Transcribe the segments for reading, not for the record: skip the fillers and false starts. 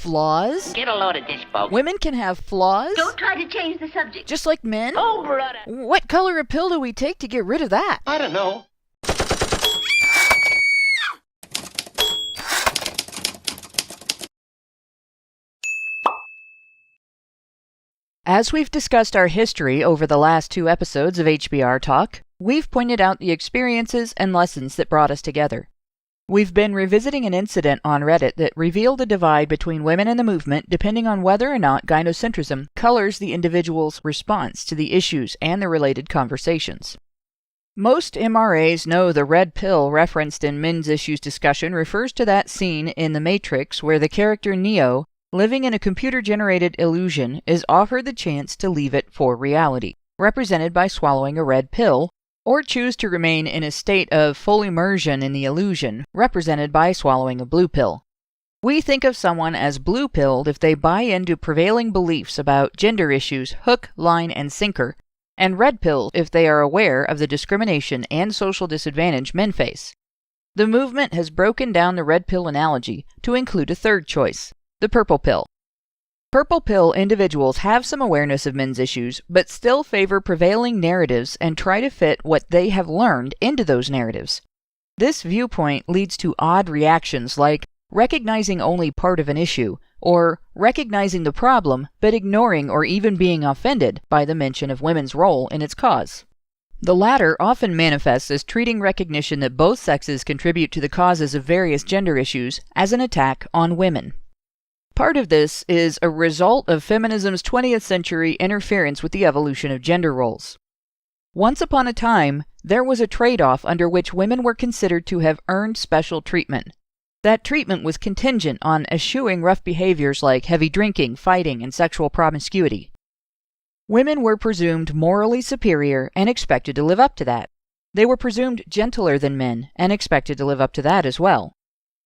Flaws? Get a load of this, folks. Women can have flaws? Don't try to change the subject. Just like men? Oh, brother. What color of pill do we take to get rid of that? I don't know. As we've discussed our history over the last 2 episodes of HBR Talk, we've pointed out the experiences and lessons that brought us together. We've been revisiting an incident on Reddit that revealed a divide between women and the movement depending on whether or not gynocentrism colors the individual's response to the issues and the related conversations. Most MRAs know the red pill referenced in Men's Issues discussion refers to that scene in The Matrix where the character Neo, living in a computer-generated illusion, is offered the chance to leave it for reality, represented by swallowing a red pill, or choose to remain in a state of full immersion in the illusion, represented by swallowing a blue pill. We think of someone as blue-pilled if they buy into prevailing beliefs about gender issues hook, line, and sinker, and red-pilled if they are aware of the discrimination and social disadvantage men face. The movement has broken down the red pill analogy to include a third choice, the purple pill. Purple pill individuals have some awareness of men's issues, but still favor prevailing narratives and try to fit what they have learned into those narratives. This viewpoint leads to odd reactions like recognizing only part of an issue, or recognizing the problem but ignoring or even being offended by the mention of women's role in its cause. The latter often manifests as treating recognition that both sexes contribute to the causes of various gender issues as an attack on women. Part of this is a result of feminism's 20th century interference with the evolution of gender roles. Once upon a time, there was a trade-off under which women were considered to have earned special treatment. That treatment was contingent on eschewing rough behaviors like heavy drinking, fighting, and sexual promiscuity. Women were presumed morally superior and expected to live up to that. They were presumed gentler than men and expected to live up to that as well.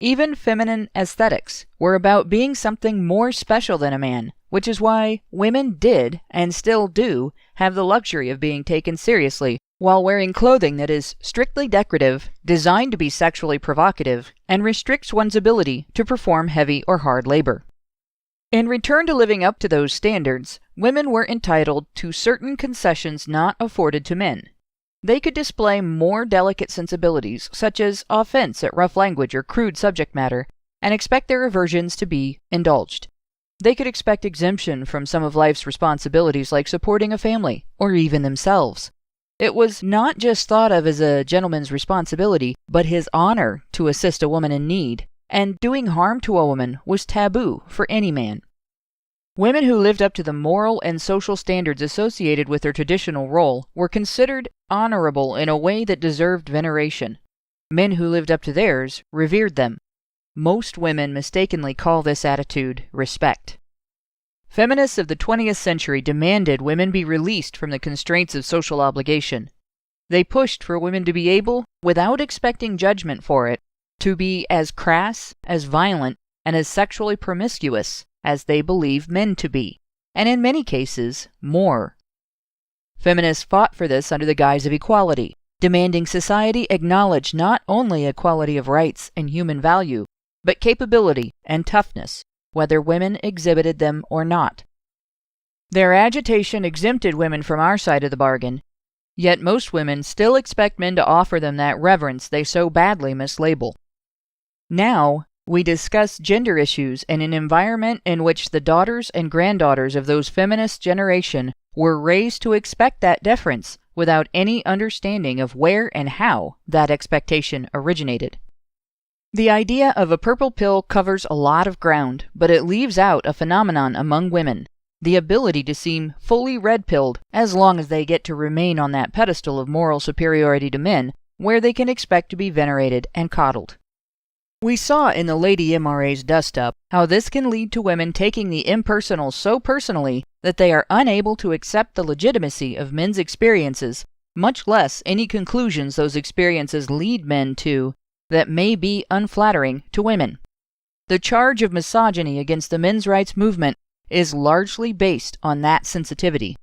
Even feminine aesthetics were about being something more special than a man, which is why women did, and still do, have the luxury of being taken seriously while wearing clothing that is strictly decorative, designed to be sexually provocative, and restricts one's ability to perform heavy or hard labor. In return to living up to those standards, women were entitled to certain concessions not afforded to men. They could display more delicate sensibilities, such as offense at rough language or crude subject matter, and expect their aversions to be indulged. They could expect exemption from some of life's responsibilities like supporting a family, or even themselves. It was not just thought of as a gentleman's responsibility, but his honor to assist a woman in need, and doing harm to a woman was taboo for any man. Women who lived up to the moral and social standards associated with their traditional role were considered honorable in a way that deserved veneration. Men who lived up to theirs revered them. Most women mistakenly call this attitude respect. Feminists of the 20th century demanded women be released from the constraints of social obligation. They pushed for women to be able, without expecting judgment for it, to be as crass, as violent, and as sexually promiscuous as they believe men to be, and in many cases, more. Feminists fought for this under the guise of equality, demanding society acknowledge not only equality of rights and human value, but capability and toughness, whether women exhibited them or not. Their agitation exempted women from our side of the bargain, yet most women still expect men to offer them that reverence they so badly mislabel. Now, we discuss gender issues in an environment in which the daughters and granddaughters of those feminist generation were raised to expect that deference without any understanding of where and how that expectation originated. The idea of a purple pill covers a lot of ground, but it leaves out a phenomenon among women, the ability to seem fully red-pilled as long as they get to remain on that pedestal of moral superiority to men, where they can expect to be venerated and coddled. We saw in the Lady MRA's dust-up how this can lead to women taking the impersonal so personally that they are unable to accept the legitimacy of men's experiences, much less any conclusions those experiences lead men to that may be unflattering to women. The charge of misogyny against the men's rights movement is largely based on that sensitivity.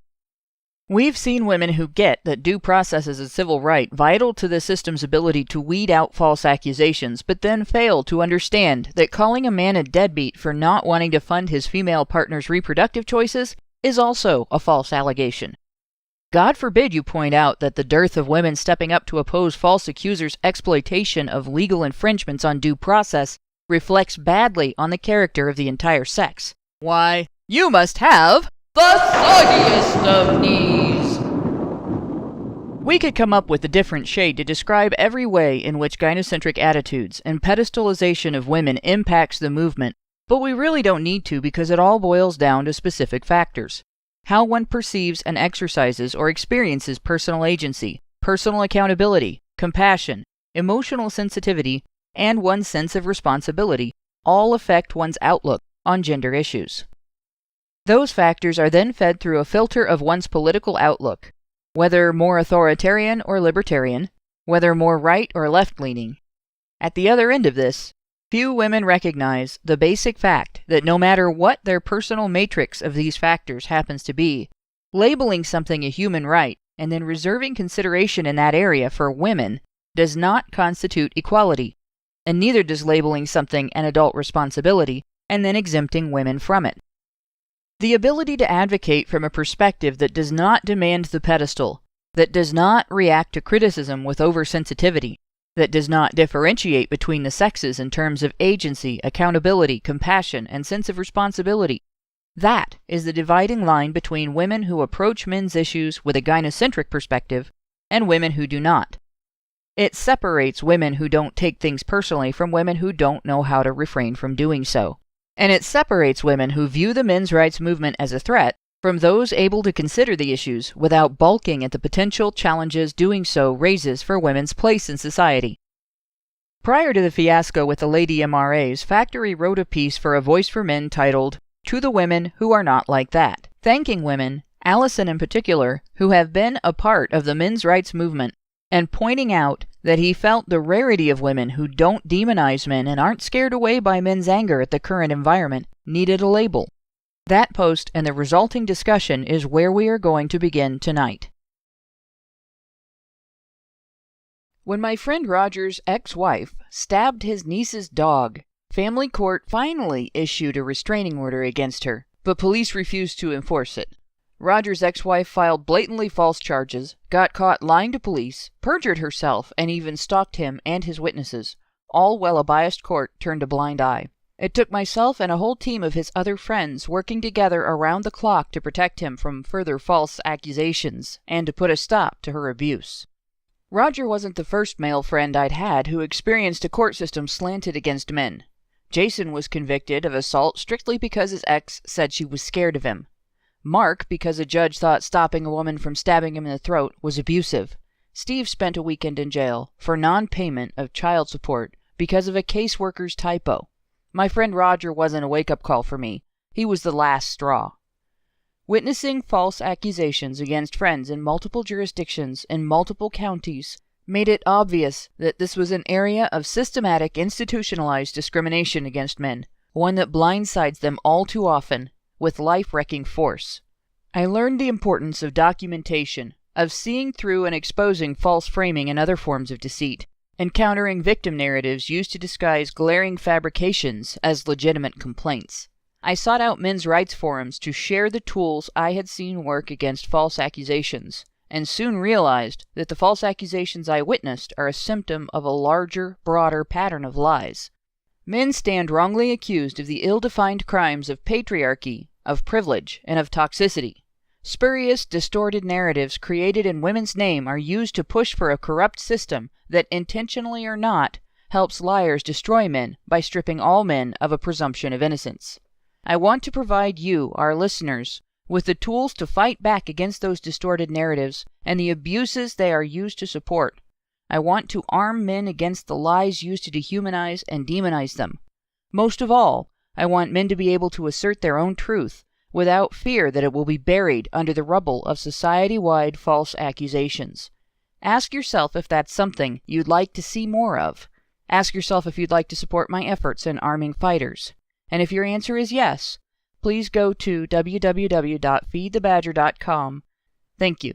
We've seen women who get that due process is a civil right vital to the system's ability to weed out false accusations, but then fail to understand that calling a man a deadbeat for not wanting to fund his female partner's reproductive choices is also a false allegation. God forbid you point out that the dearth of women stepping up to oppose false accusers' exploitation of legal infringements on due process reflects badly on the character of the entire sex. Why, you must have the soggiest of knees! We could come up with a different shade to describe every way in which gynocentric attitudes and pedestalization of women impacts the movement, but we really don't need to because it all boils down to specific factors. How one perceives and exercises or experiences personal agency, personal accountability, compassion, emotional sensitivity, and one's sense of responsibility all affect one's outlook on gender issues. Those factors are then fed through a filter of one's political outlook, whether more authoritarian or libertarian, whether more right or left-leaning. At the other end of this, few women recognize the basic fact that no matter what their personal matrix of these factors happens to be, labeling something a human right and then reserving consideration in that area for women does not constitute equality, and neither does labeling something an adult responsibility and then exempting women from it. The ability to advocate from a perspective that does not demand the pedestal, that does not react to criticism with oversensitivity, that does not differentiate between the sexes in terms of agency, accountability, compassion, and sense of responsibility. That is the dividing line between women who approach men's issues with a gynocentric perspective and women who do not. It separates women who don't take things personally from women who don't know how to refrain from doing so. And it separates women who view the men's rights movement as a threat from those able to consider the issues without balking at the potential challenges doing so raises for women's place in society. Prior to the fiasco with the lady MRAs, Factory wrote a piece for A Voice for Men titled, "To the Women Who Are Not Like That," thanking women, Alison in particular, who have been a part of the men's rights movement, and pointing out that he felt the rarity of women who don't demonize men and aren't scared away by men's anger at the current environment needed a label. That post and the resulting discussion is where we are going to begin tonight. When my friend Roger's ex-wife stabbed his niece's dog, family court finally issued a restraining order against her, but police refused to enforce it. Roger's ex-wife filed blatantly false charges, got caught lying to police, perjured herself, and even stalked him and his witnesses, all while a biased court turned a blind eye. It took myself and a whole team of his other friends working together around the clock to protect him from further false accusations and to put a stop to her abuse. Roger wasn't the first male friend I'd had who experienced a court system slanted against men. Jason was convicted of assault strictly because his ex said she was scared of him. Mark, because a judge thought stopping a woman from stabbing him in the throat was abusive. Steve spent a weekend in jail for non-payment of child support because of a caseworker's typo. My friend Roger wasn't a wake-up call for me. He was the last straw. Witnessing false accusations against friends in multiple jurisdictions in multiple counties made it obvious that this was an area of systematic institutionalized discrimination against men, one that blindsides them all too often with life-wrecking force. I learned the importance of documentation, of seeing through and exposing false framing and other forms of deceit, and countering victim narratives used to disguise glaring fabrications as legitimate complaints. I sought out men's rights forums to share the tools I had seen work against false accusations, and soon realized that the false accusations I witnessed are a symptom of a larger, broader pattern of lies. Men stand wrongly accused of the ill-defined crimes of patriarchy, of privilege, and of toxicity. Spurious, distorted narratives created in women's name are used to push for a corrupt system that, intentionally or not, helps liars destroy men by stripping all men of a presumption of innocence. I want to provide you, our listeners, with the tools to fight back against those distorted narratives and the abuses they are used to support. I want to arm men against the lies used to dehumanize and demonize them. Most of all, I want men to be able to assert their own truth without fear that it will be buried under the rubble of society-wide false accusations. Ask yourself if that's something you'd like to see more of. Ask yourself if you'd like to support my efforts in arming fighters. And if your answer is yes, please go to www.feedthebadger.com Thank you.